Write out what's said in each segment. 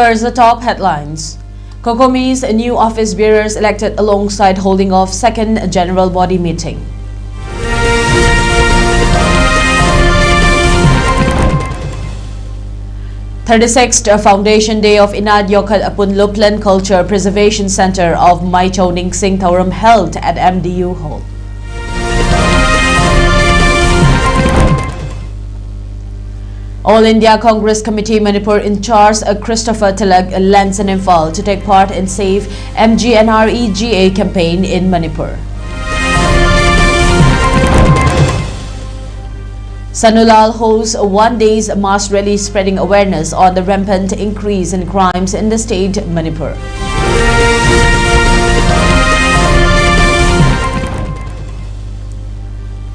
First, the top headlines. COCOMI's new office bearers elected alongside holding off second general body meeting. "36th Foundation Day of Inad Yokat Apun Luplan Culture Preservation Center of Mai Chau Ning Sing Thauram held at MDU Hall. All India Congress Committee Manipur in charge Christopher Tilak lands in Imphal to take part in Save MGNREGA campaign in Manipur. Sanulal holds a one-day mass rally spreading awareness on the rampant increase in crimes in the state Manipur.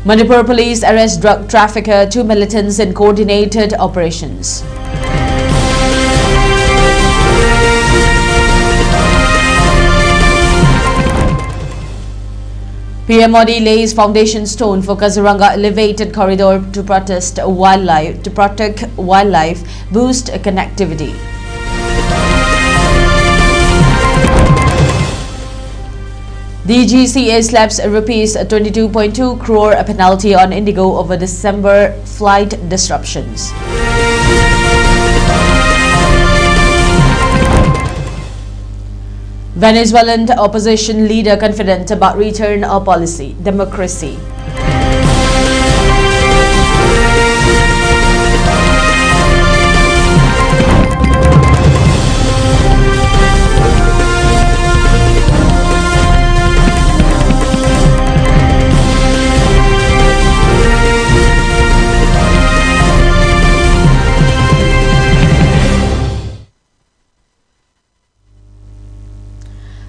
Manipur police arrest drug trafficker, 2 militants in coordinated operations. PM Modi lays foundation stone for Kaziranga elevated corridor to protect wildlife, boost connectivity. DGCA slaps rupees 22.2 crore penalty on Indigo over December flight disruptions. Venezuelan opposition leader confident about return of democracy.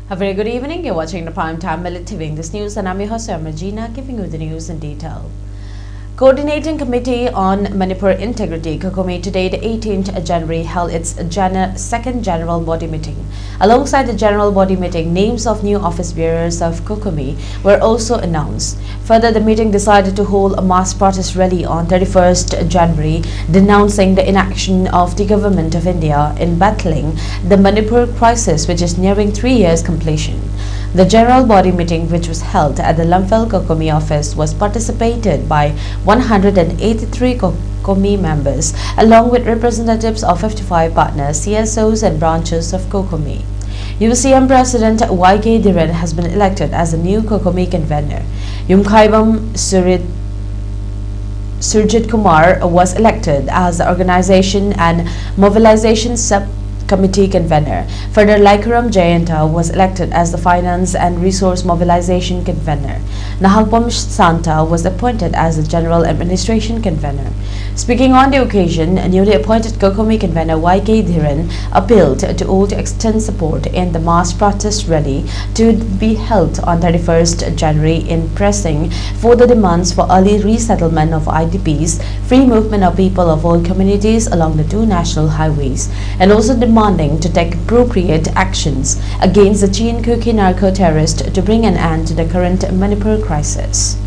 A very good evening. You're watching the Primetime ELITETV this news, and I'm your host, Ragina, giving you the news in detail. Coordinating Committee on Manipur Integrity, COCOMI, today, the 18th January, held its second General Body Meeting. Alongside the General Body Meeting, names of new office bearers of COCOMI were also announced. Further, the meeting decided to hold a mass protest rally on 31st January, denouncing the inaction of the Government of India in battling the Manipur crisis, which is nearing 3 years completion. The General Body Meeting, which was held at the Lamphel COCOMI office, was participated by 183 COCOMI members, along with representatives of 55 partners, CSOs and branches of COCOMI. UCM President YK Dhiren has been elected as the new COCOMI convener. Yumkhaibam Surjit Kumar was elected as the Organization and Mobilization Subcommittee convener. Further, Laikaram Jayanta was elected as the Finance and Resource Mobilization convener. Nahalpam Santa was appointed as the General Administration convener. Speaking on the occasion, newly appointed COCOMI convener YK Dhiren appealed to all to extend support in the mass protest rally to be held on 31st January in pressing for the demands for early resettlement of IDPs, free movement of people of all communities along the 2 national highways, and also demanding to take appropriate actions against the Chin Kuki narco-terrorists to bring an end to the current Manipur crisis.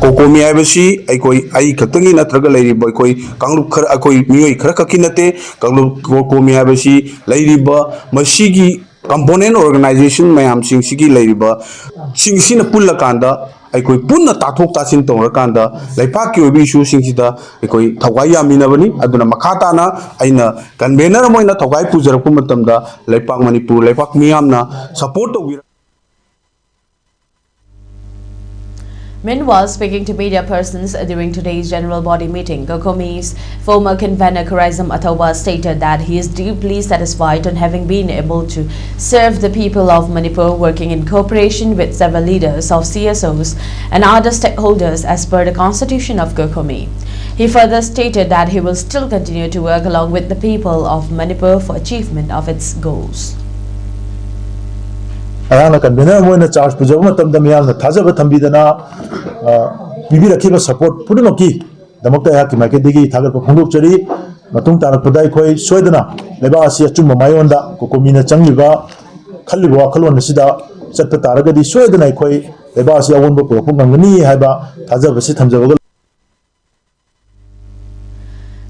COCOMI aibasi ai khatangi natraga lairiba koi kanglup khar akoi mioi khar kakinate kanglup COCOMI aibasi lairiba masigi component organization mayam sing sigi lairiba sing sina pulla kanda aikoi punna tathok tasin tongra kanda laipak ki obi issue sing sida aikoi thawai yamina bani aduna makhata na aina convener moina thawai pujarakpu matamda laipak Manipur laipak miyamna support to. Meanwhile, speaking to media persons during today's General Body Meeting, COCOMI's former convener Karaizam Athawa stated that he is deeply satisfied on having been able to serve the people of Manipur, working in cooperation with several leaders of CSOs and other stakeholders as per the constitution of COCOMI. He further stated that he will still continue to work along with the people of Manipur for achievement of its goals. Ayana convener moina charge pujama tamda miyamna thajaba thambidana bibi rakhiba support pudimaki damakta ya ki market digi thagar pa phongdok chari matung tarak pudai khoi soidana leba asi achumma mayonda COCOMI na changiba khalliba khalon sida chatta taragadi soidana khoi leba asi awonba purapung ngani haiba thajaba si thamjabaga.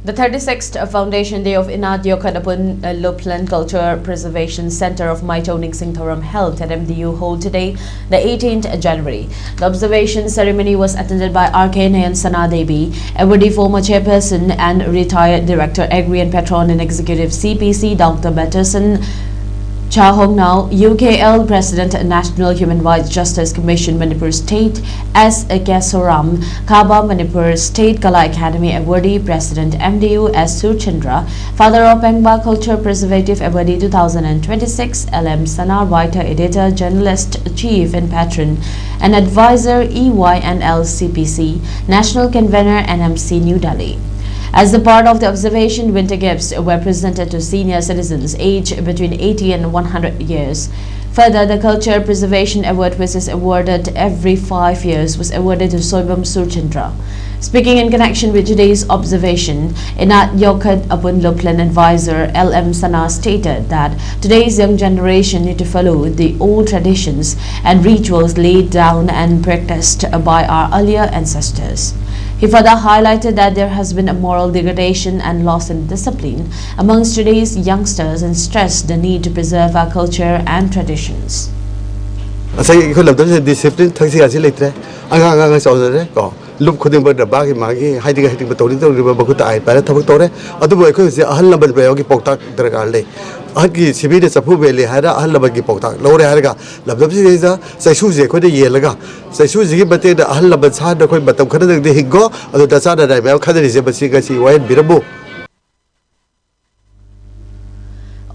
The 36th Foundation Day of Inat Yokadapun Luplan Culture Preservation Center of Maitoning Singthoram held at MDU Hall today, the 18th January. The observation ceremony was attended by RK Nayan Sana Devi, awardee former chairperson and retired director Agri and Petron and Executive CPC Dr. Batterson Cha Hong Nao, UKL President National Human Rights Justice Commission Manipur State S. Kesoram, Kaba Manipur State Kala Academy awardee President MDU S. Surchandra, Father of Pengba Culture Preservative awardee 2026 LM Sana, writer, editor, journalist, chief and patron, and advisor EY and LCPC, National Convener NMC New Delhi. As a part of the observation, winter gifts were presented to senior citizens aged between 80 and 100 years. Further, the Culture Preservation Award, which is awarded every 5 years, was awarded to Soibam Surchandra. Speaking in connection with today's observation, Inat Yokad Apun Luplan advisor LM Sana stated that today's young generation need to follow the old traditions and rituals laid down and practiced by our earlier ancestors. He further highlighted that there has been a moral degradation and loss in discipline amongst today's youngsters and stressed the need to preserve our culture and traditions. Discipline look coding but the bag magi hiding a hitting batoni to river Bakuta, Paratore, otherwise, a hundred Bayogi Poktak Dragale. Aki Sibiris of Pubeli had a Halabagi Poktak, Lore Harga, Labdabisa, Saisuzi, Kodi Yelaga, Saisuzi, but the Halabats had the Koi, but the Kada de Higo, or the Tasada, the Melkada is a Basigasi, White Birabo.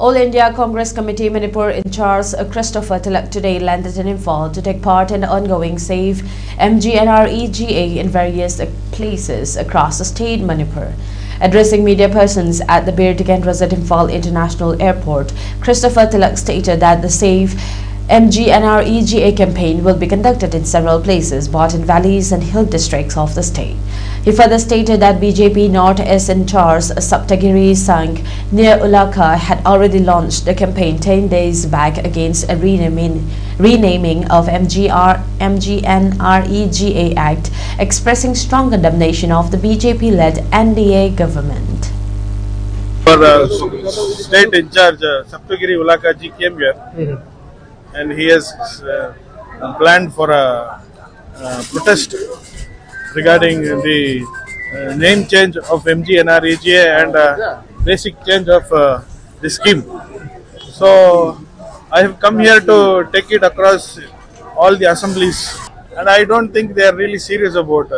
All India Congress Committee Manipur in charge Christopher Tilak today landed in Imphal to take part in the ongoing Save MGNREGA in various places across the state Manipur. Addressing media persons at the Bir Tikendras at Imphal International Airport, Christopher Tilak stated that the Save MGNREGA campaign will be conducted in several places, both in valleys and hill districts of the state. He further stated that BJP North S in charge Saptagiri Sangh near Ulaka had already launched the campaign 10 days back against a renaming of MGNREGA Act, expressing strong condemnation of the BJP-led NDA government. Our state in charge, Saptagiri Ulaka ji came here. And he has planned for a protest regarding the name change of MGNREGA and basic change of the scheme. So I have come here to take it across all the assemblies, and I don't think they are really serious about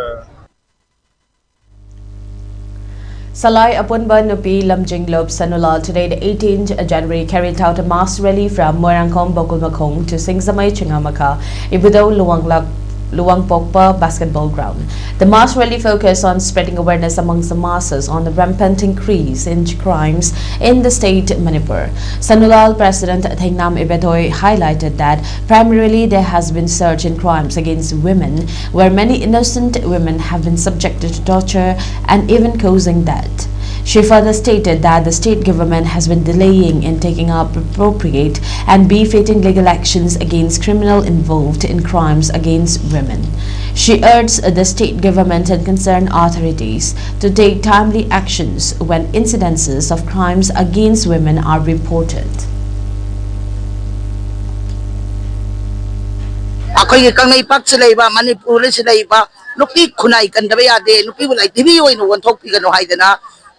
Salai Apunba Nupi Lamjinglop Sanulal today, the 18th January, carried out a mass rally from Moirangkong Bokulmakong to Singsamay Chingamaka, Ibudo Luang Pokpa basketball ground. The mass rally focused on spreading awareness amongst the masses on the rampant increase in crimes in the state Manipur. Sanulal President Thengnam Ibetoy highlighted that primarily there has been surge in crimes against women, where many innocent women have been subjected to torture and even causing death. She further stated that the state government has been delaying in taking up appropriate and befitting legal actions against criminals involved in crimes against women. She urged the state government and concerned authorities to take timely actions when incidences of crimes against women are reported.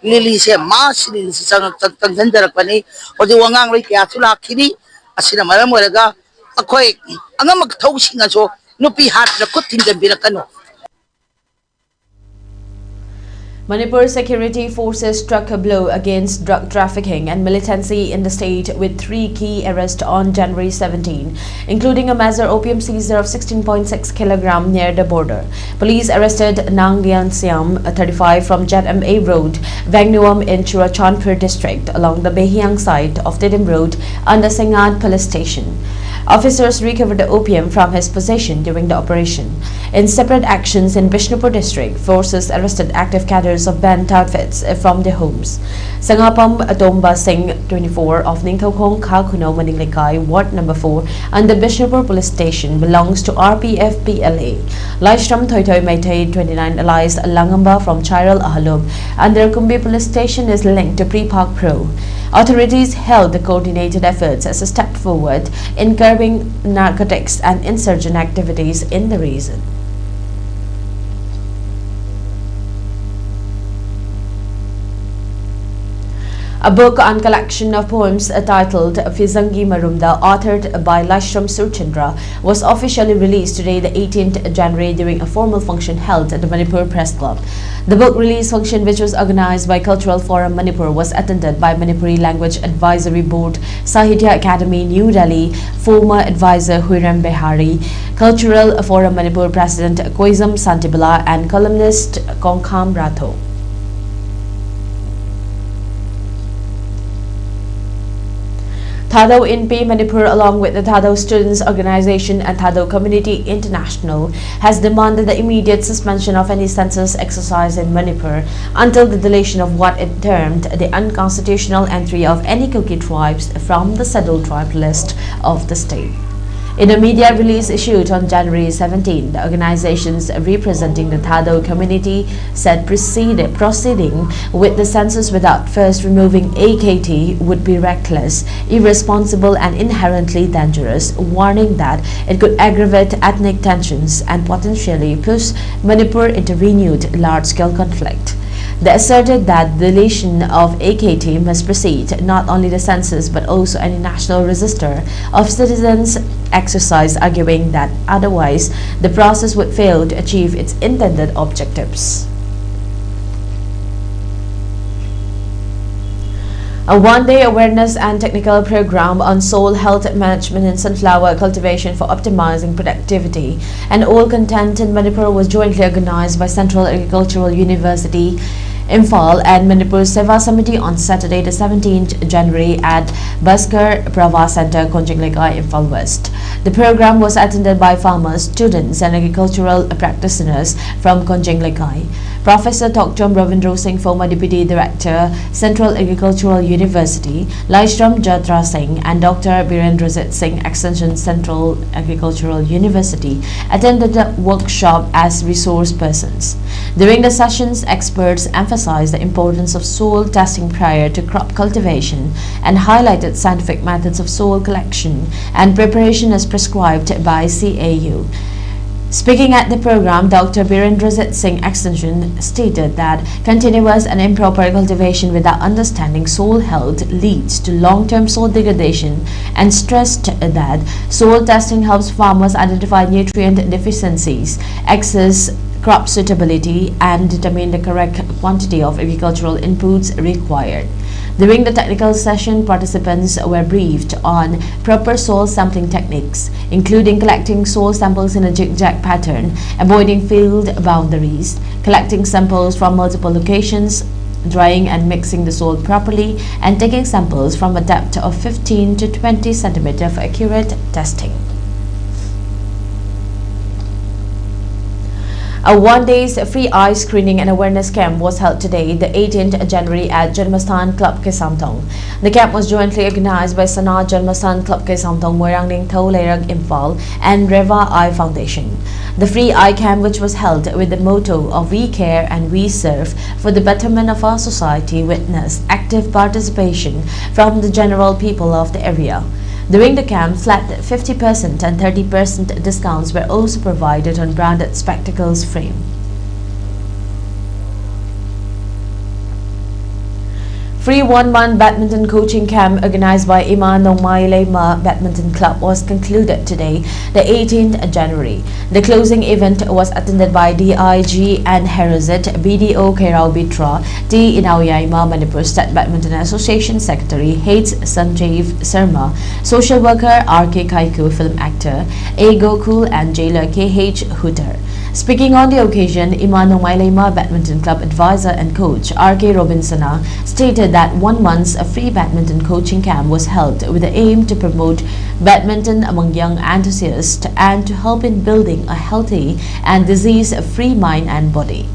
Lili se mas lili se tangsan jarakpani oji wangang loi kya chula khini asina maram oraga akhoi angam thau singa so nupi hat na kutin jambirakano. Manipur security forces struck a blow against drug trafficking and militancy in the state with 3 key arrests on January 17, including a major opium seizure of 16.6 kg near the border. Police arrested Nang Lian Siam, 35, from JMA Road, Vangnuam in Churachandpur district along the Behiang side of Tidim Road under Singad Police Station. Officers recovered the opium from his possession during the operation. In separate actions in Bishnupur district, forces arrested active cadres of banned outfits from their homes. Sangapam Atomba Singh, 24, of Ningthaukhong Khakuno Maninglekai, Ward number 4, and the Bishnupur police station belongs to RPF PLA. Laishram Thoitoi Meitei, 29, alias Langamba from Chiral Ahalum, and their Kumbi police station is linked to Pre-Park Pro. Authorities held the coordinated efforts as a step forward in curbing narcotics and insurgent activities in the region. A book on collection of poems titled Fizangi Marumda, authored by Laishram Surchandra, was officially released today, the 18th January, during a formal function held at the Manipur Press Club. The book release function, which was organized by Cultural Forum Manipur, was attended by Manipuri Language Advisory Board, Sahitya Academy, New Delhi, former advisor Huiram Behari, Cultural Forum Manipur President Koizam Santibala, and columnist Kongkham Ratho. Thado INP Manipur, along with the Thado Students Organization and Thado Community International, has demanded the immediate suspension of any census exercise in Manipur until the deletion of what it termed the unconstitutional entry of any Kuki tribes from the scheduled tribe list of the state. In a media release issued on January 17, the organizations representing the Thado community said proceeding with the census without first removing AKT would be reckless, irresponsible, and inherently dangerous, warning that it could aggravate ethnic tensions and potentially push Manipur into renewed large-scale conflict. They asserted that the deletion of AKT must precede not only the census but also any national register of citizens exercise, arguing that otherwise the process would fail to achieve its intended objectives. A one-day awareness and technical program on soil health management and sunflower cultivation for optimizing productivity and oil content in Manipur was jointly organized by Central Agricultural University, Imphal, and Manipur Seva Samiti on Saturday, the 17th January at Baskar Prava Center, Konjinglekai, Imphal West. The program was attended by farmers, students, and agricultural practitioners from Konjinglekai. Professor Tokchom Ravindra Singh, former Deputy Director, Central Agricultural University, Laishram Jatra Singh, and Dr. Birendrajit Singh, Extension Central Agricultural University, attended the workshop as resource persons. During the sessions, experts emphasized the importance of soil testing prior to crop cultivation and highlighted scientific methods of soil collection and preparation as prescribed by CAU. Speaking at the program, Dr. Birendrajit Singh, Extension, stated that continuous and improper cultivation without understanding soil health leads to long-term soil degradation, and stressed that soil testing helps farmers identify nutrient deficiencies, excess crop suitability, and determine the correct quantity of agricultural inputs required. During the technical session, participants were briefed on proper soil sampling techniques, including collecting soil samples in a zigzag pattern, avoiding field boundaries, collecting samples from multiple locations, drying and mixing the soil properly, and taking samples from a depth of 15 to 20 cm for accurate testing. A one-day free eye screening and awareness camp was held today, the 18th January at Janmastan Club Kesamtong. The camp was jointly organized by Sana Janmastan Club Kesamtong, Moirangning Tho Lerag Imphal, and Reva Eye Foundation. The free eye camp, which was held with the motto of "We care and we serve" for the betterment of our society, witnessed active participation from the general people of the area. During the camp, flat 50% and 30% discounts were also provided on branded spectacles frame. Free one-month badminton coaching camp organized by Ima Nongmai Lema Badminton Club was concluded today, the 18th January. The closing event was attended by DIG and Herazet, BDO Kairao Bitra, T Inaoyaima Manipur State Badminton Association Secretary Hates Sanjeev Sarma, social worker RK Kaiku, film actor A Gokul, and jailer KH Hooter. Speaking on the occasion, Ima Nongmai Lema Badminton Club advisor and coach RK Robinsona stated that 1 month's free badminton coaching camp was held with the aim to promote badminton among young enthusiasts, and to help in building a healthy and disease-free mind and body.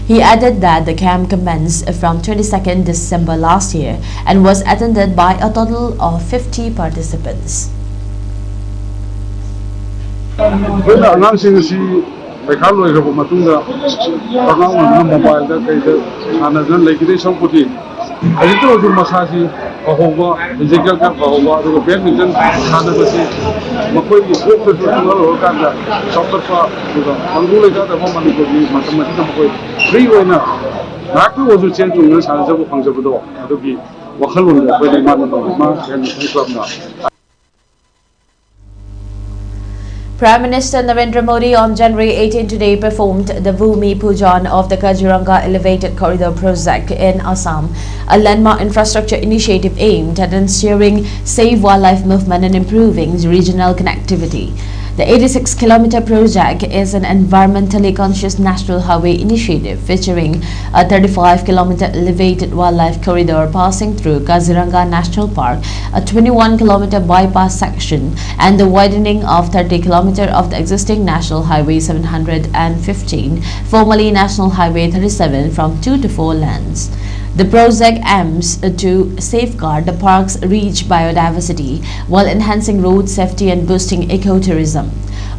He added that the camp commenced from 22nd December last year and was attended by a total of 50 participants. Prime Minister Narendra Modi on January 18 today performed the Bhumi Pujan of the Kaziranga Elevated Corridor Project in Assam, a landmark infrastructure initiative aimed at ensuring safe wildlife movement and improving regional connectivity. The 86-kilometer project is an environmentally conscious national highway initiative featuring a 35-kilometer elevated wildlife corridor passing through Kaziranga National Park, a 21-kilometer bypass section, and the widening of 30 kilometers of the existing National Highway 715, formerly National Highway 37, from 2 to 4 lanes. The project aims to safeguard the park's rich biodiversity while enhancing road safety and boosting ecotourism.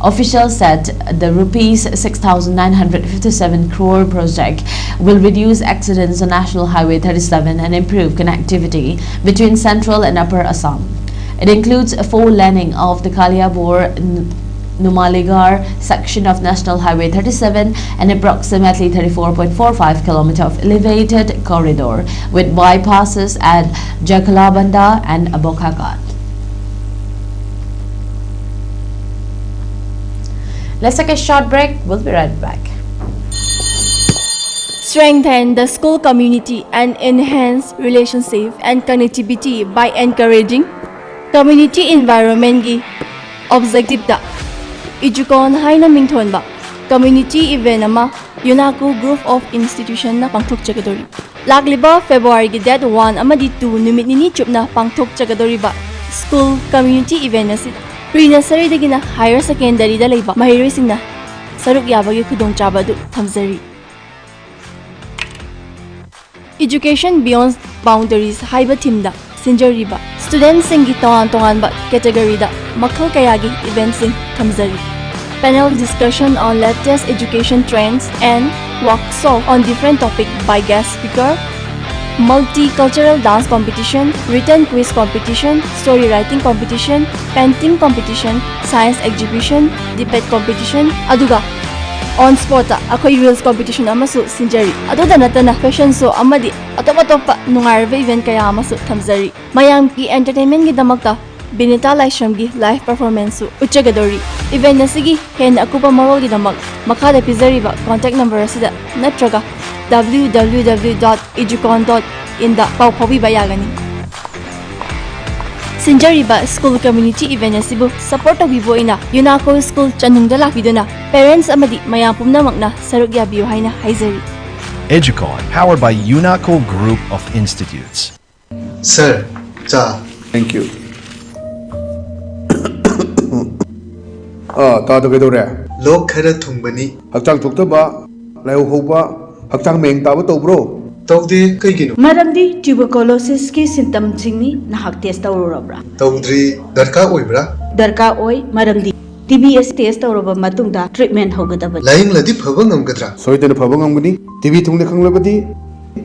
Officials said the Rs 6,957 crore project will reduce accidents on National Highway 37 and improve connectivity between central and upper Assam. It includes a 4-laning of the Kaliabor Numaligarh section of National Highway 37 and approximately 34.45 km of elevated corridor with bypasses at Jakalabanda and Abokagat. Let's take a short break. We'll be right back. Strengthen the school community and enhance relationship and connectivity by encouraging community environment ki objective da Ijukon haina mingthonba community event ama UNACO group of institution na pangthok chagadori lagliba February gi date 1 amadi 2 numit nini chupna pangthok chagadori ba school community event asi pre-nursery dagina higher secondary da leiba mahiroi singna saruk yabagi khudong chaba du thamzari education beyond boundaries haiba thimda sinjariba students singi tongan ba category da makhal kayagi events sing thamzari panel discussion on latest education trends and workshop on different topics by guest speaker, multicultural dance competition, written quiz competition, story writing competition, painting competition, science exhibition, debate competition, aduga on spot akoy reels competition amasu sinjari aduda natana fashion show amadi atop nungarve event kaya amasu thamzari mayam ki entertainment gi damakta Binita Laisham gi live performance uchagadori event nasigi hen akupa marol gi damak makada pizariba contact number asida natraga www.educon.in da pau phobi bayagani sinjariba school community event asibu support ogibo ina UNACO school chanungda lakiduna parents amadi mayam pumna makna saruk yabiyo haina haizari Educon powered by UNACO group of institutes. Sir, cha. Thank you. Tado kedore. Lok khara thungbani. Hakchang thukta layo hoba hakchang meng taba to bro. Tawde kaigino. Maramdi tuberculosis ki symptom singni nahak test tawrobra. Tawdri darka oibra. Darka oi maramdi TB test tawroba matungda treatment hogadaba. Laing ladi phaba ngamgadra. Soidena phaba ngamgani. TB thungne khanglabadi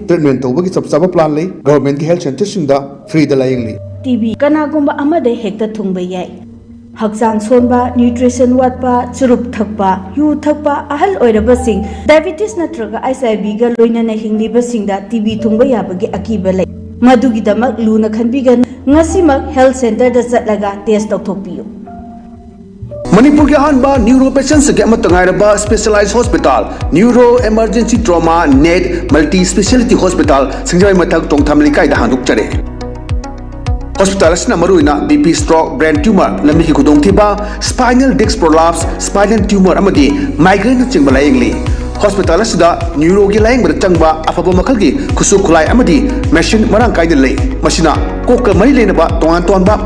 treatment tawbagi chapchaba plan lay government ki health center singda free da laying li. TB kanagumba amade hekta thungba yai. Hakjang sonba, nutrition watpa, churup thakpa, yu thakpa, ahal oirabasing, diabetes natraga HIV ga loinana hinglibasingda TB thungba yabagi akiba lay. Madugidamak luna khanbigan ngasimak health center da chatlaga test tawthokpiyo. Manipur ke ahanba neuro patients ke amatangairaba specialized hospital, neuro emergency trauma net multi speciality hospital singjai mathak tongtham likai da handuk chare. Hospital asna maruina BP stroke, brain tumor, lambi khudong thiba, spinal disc prolapse, spinal tumor amadi migraine chingba layingli. hospital asida neurogi laing bertangba afaba makalgi kusu kulai amadi machine marang kaida lei masina kokka mari lenaba tongan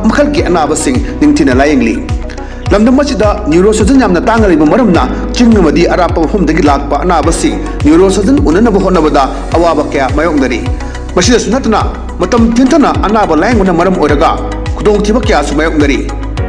makalgi anaba sing ningtina laingli lamdam masida neurosurgeon yamna tangaliba maramna chingamadi arapa homdagi lakpa anaba sing neurosurgeon unanaba honabada awaba kya mayongdari masida sunatna matam tintana anaba lainguna maram oraga kudong thiba kya sumayongdari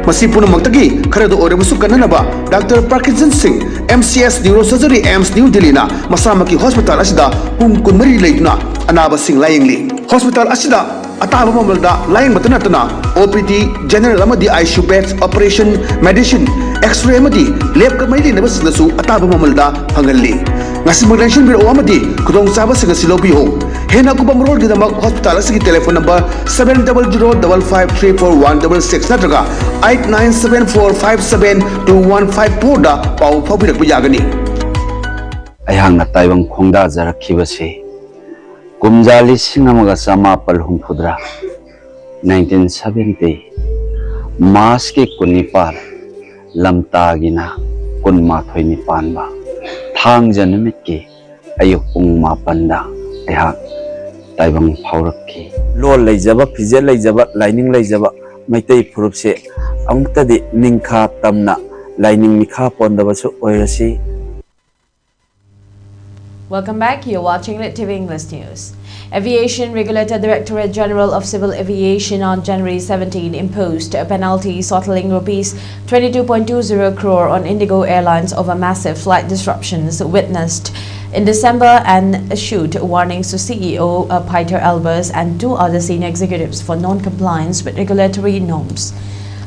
Masih pun maktagi kerana orang masuk kanan apa Dr. Parkinson Singh MCS Neurosurgery AIMS New Delhi na masamaki hospital asida pungkun meri laituna anaba sing layingli hospital asida ataba mamalda laying matana OPD general amadi ICU beds operation medicine X-ray amadi lab ka meri na basnasu ataba mamalda hangalli ngasi magdenshin biro amadi kudong saba sing silobi ho hena ko bamrol gidamak hospital asigi telephone number 700553416 natraga 8974572154 da pau phabirak biyagani ayang na taibang khongda jarakibase kumjali singamaga samapal humphudra 1970 mas ke kunipal lamtagina kunmathoi nipan ba thang janamit ke ayuk pung mapanda ayang taibang phaurakki lol leijaba phijel leijaba lining leijaba maitai phurupse amtadi ningkha tamna lining mikha pondabasu oirasi. Welcome back. You're watching ELITETV English News. Aviation Regulator Directorate General of Civil Aviation on January 17 imposed a penalty totaling rupees 22.20 crore on Indigo Airlines over massive flight disruptions witnessed in December and issued warnings to CEO Peter Albers and 2 other senior executives for non-compliance with regulatory norms.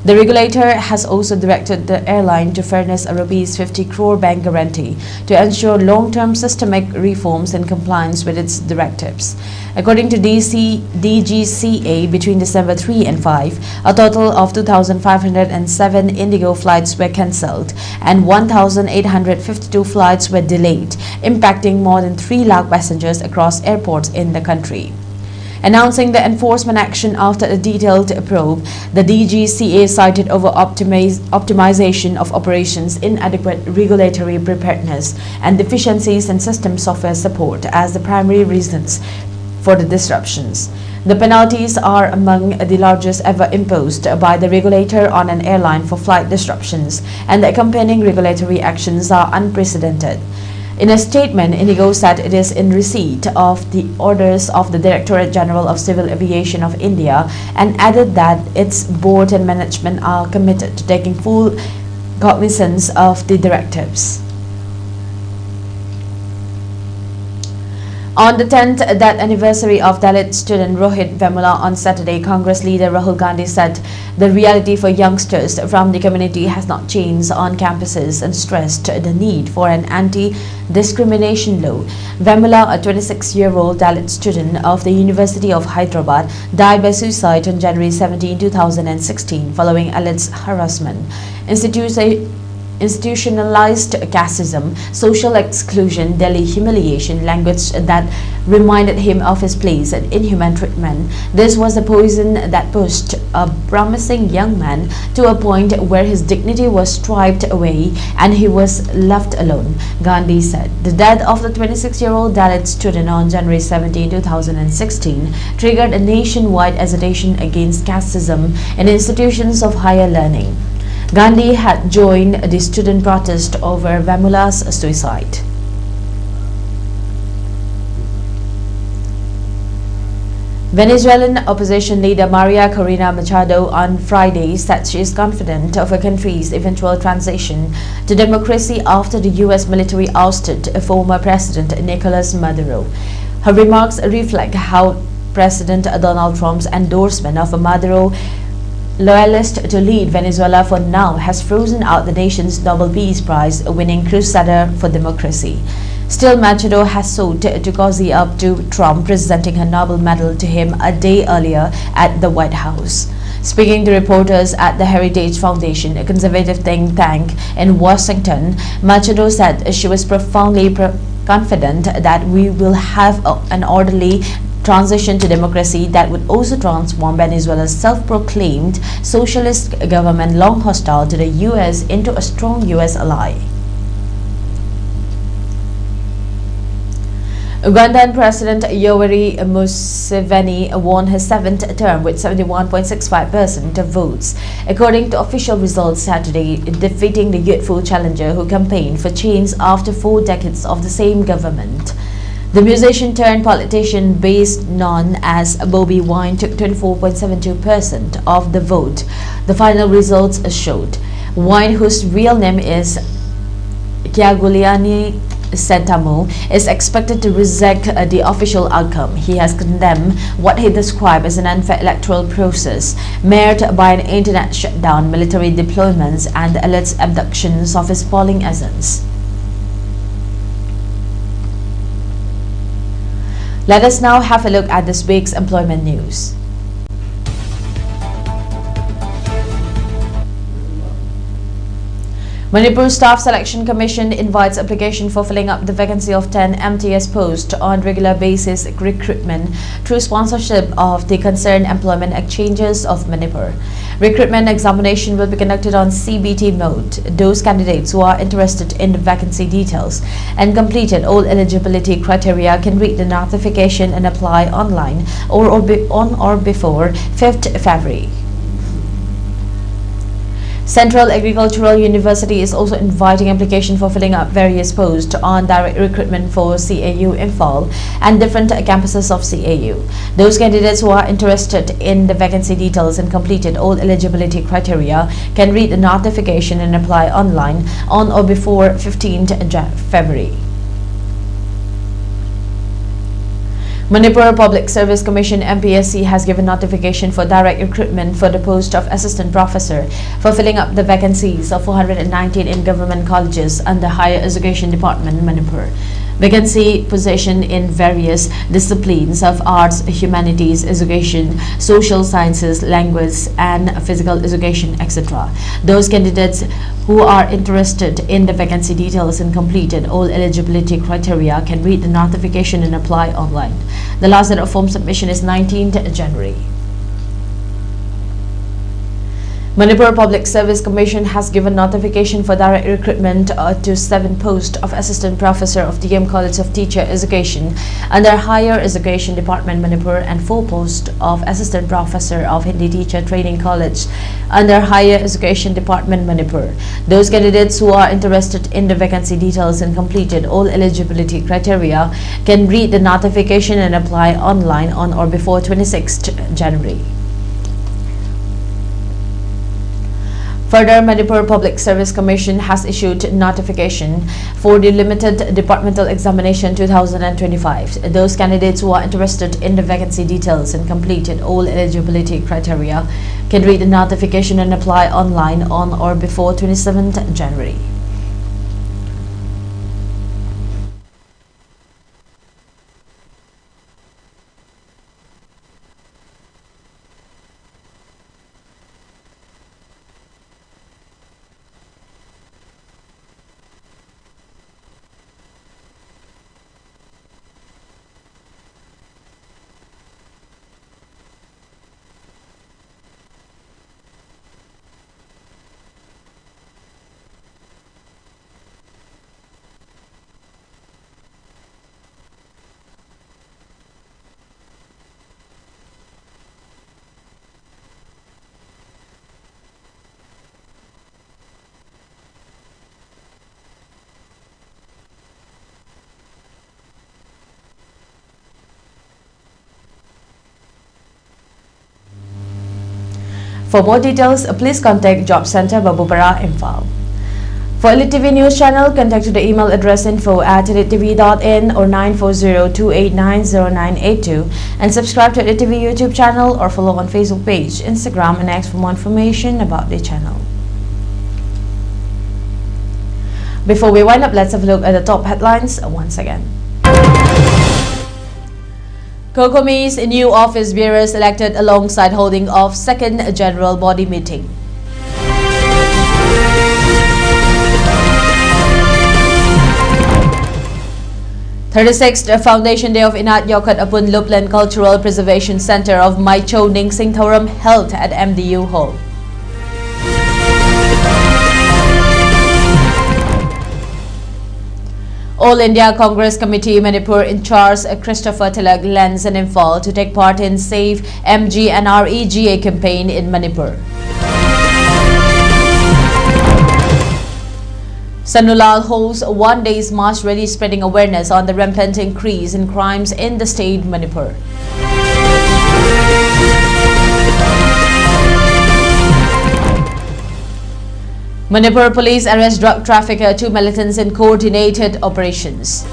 The regulator has also directed the airline to furnish a rupees 50 crore bank guarantee to ensure long-term systemic reforms in compliance with its directives. According to DGCA, between December 3 and 5, a total of 2,507 Indigo flights were cancelled and 1,852 flights were delayed, impacting more than 3 lakh passengers across airports in the country. Announcing the enforcement action after a detailed probe, the DGCA cited optimization of operations, inadequate regulatory preparedness, and deficiencies in system software support as the primary reasons for the disruptions. The penalties are among the largest ever imposed by the regulator on an airline for flight disruptions, and the accompanying regulatory actions are unprecedented. In a statement, Indigo said it is in receipt of the orders of the Directorate General of Civil Aviation of India and added that its board and management are committed to taking full cognizance of the directives. On the 10th that anniversary of Dalit student Rohit Vemula on Saturday, Congress leader Rahul Gandhi said the reality for youngsters from the community has not changed on campuses and stressed the need for an anti-discrimination law. Vemula, a 26-year-old Dalit student of the University of Hyderabad, died by suicide on January 17, 2016 following alleged harassment. Institutionalized casteism, social exclusion, daily humiliation, language that reminded him of his place and inhuman treatment. This was the poison that pushed a promising young man to a point where his dignity was stripped away and he was left alone, Gandhi said. The death of the 26-year-old Dalit student on January 17, 2016 triggered a nationwide agitation against casteism in institutions of higher learning. Gandhi had joined the student protest over Vemula's suicide. Venezuelan opposition leader Maria Corina Machado on Friday said she is confident of a country's eventual transition to democracy after the U.S. military ousted former President Nicolas Maduro. Her remarks reflect how President Donald Trump's endorsement of Maduro loyalist to lead Venezuela for now has frozen out the nation's Nobel Peace Prize winning crusader for democracy. Still, Machado has sought to cozy up to Trump, presenting her Nobel medal to him a day earlier at the White House. Speaking to reporters at the Heritage Foundation, a conservative think tank in Washington, Machado said she was profoundly confident that we will have an orderly transition to democracy that would also transform Venezuela's self-proclaimed socialist government, long hostile to the U.S., into a strong U.S. ally. Ugandan President Yoweri Museveni won his 7th term with 71.65% of votes, according to official results Saturday, defeating the youthful challenger who campaigned for change after 4 decades of the same government. The musician turned politician, based known as Bobi Wine, took 24.72% of the vote. The final results showed Wine, whose real name is Kyagulanyi Sentamu, is expected to reject the official outcome. He has condemned what he described as an unfair electoral process marred by an internet shutdown, military deployments, and alleged abductions of his polling agents. Let us now have a look at this week's employment news. Manipur Staff Selection Commission invites application for filling up the vacancy of 10 MTS posts on regular basis recruitment through sponsorship of the concerned employment exchanges of Manipur. Recruitment examination will be conducted on CBT mode. Those candidates who are interested in the vacancy details and completed all eligibility criteria can read the notification and apply online on or before 5th February. Central Agricultural University is also inviting application for filling up various posts on direct recruitment for CAU Imphal and different campuses of CAU. Those candidates who are interested in the vacancy details and completed all eligibility criteria can read the notification and apply online on or before 15th February. Manipur Public Service Commission MPSC has given notification for direct recruitment for the post of Assistant Professor for filling up the vacancies of 419 in government colleges under Higher Education Department, Manipur. Vacancy position in various disciplines of arts, humanities, education, social sciences, language, and physical education, etc. Those candidates who are interested in the vacancy details and completed all eligibility criteria can read the notification and apply online. The last date of form submission is 19th January. Manipur Public Service Commission has given notification for direct recruitment to 7 posts of Assistant Professor of DM College of Teacher Education under Higher Education Department, Manipur, and 4 posts of Assistant Professor of Hindi Teacher Training College under Higher Education Department, Manipur. Those candidates who are interested in the vacancy details and completed all eligibility criteria can read the notification and apply online on or before 26th January. Further, Manipur Public Service Commission has issued notification for the Limited Departmental Examination 2025. Those candidates who are interested in the vacancy details and completed all eligibility criteria can read the notification and apply online on or before 27th January. For more details, please contact Job Center Babupara Imphal. For ELITETV News Channel, contact to the email address info@elitetv.in or 940-289-0982 and subscribe to ELITETV YouTube channel or follow on Facebook page, Instagram, and X for more information about the channel. Before we wind up, let's have a look at the top headlines once again. COCOMI's new office bearers elected alongside holding of second general body meeting. "36th Foundation Day of Inat Yokat Apun Luplan Cultural Preservation Center of Maicho Ning Sing Thoram held at MDU Hall. All India Congress Committee Manipur in charge Christopher Tilak lands in Imphal to take part in Save MG and REGA campaign in Manipur. Sanulal holds a one-day march rally spreading awareness on the rampant increase in crimes in the state Manipur. Manipur police arrest drug trafficker, 2 militants in coordinated operations.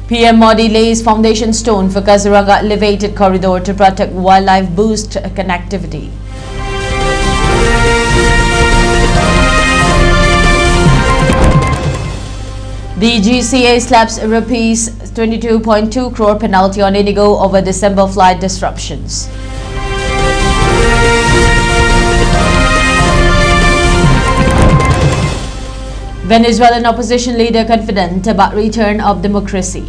PM Modi lays foundation stone for Kaziranga elevated corridor to protect wildlife, boost connectivity. The GCA slaps rupees 22.2 crore penalty on Indigo over December flight disruptions. Venezuelan opposition leader confident about return of democracy.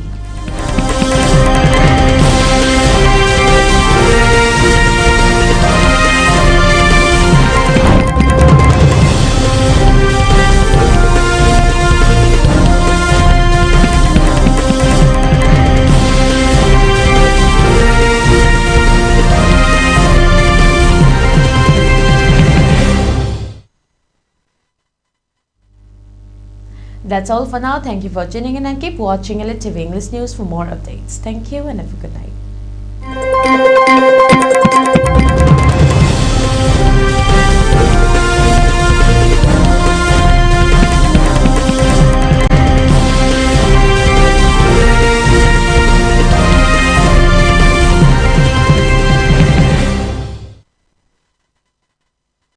That's all for now. Thank you for tuning in and keep watching ELITETV English News for more updates. Thank you and have a good night.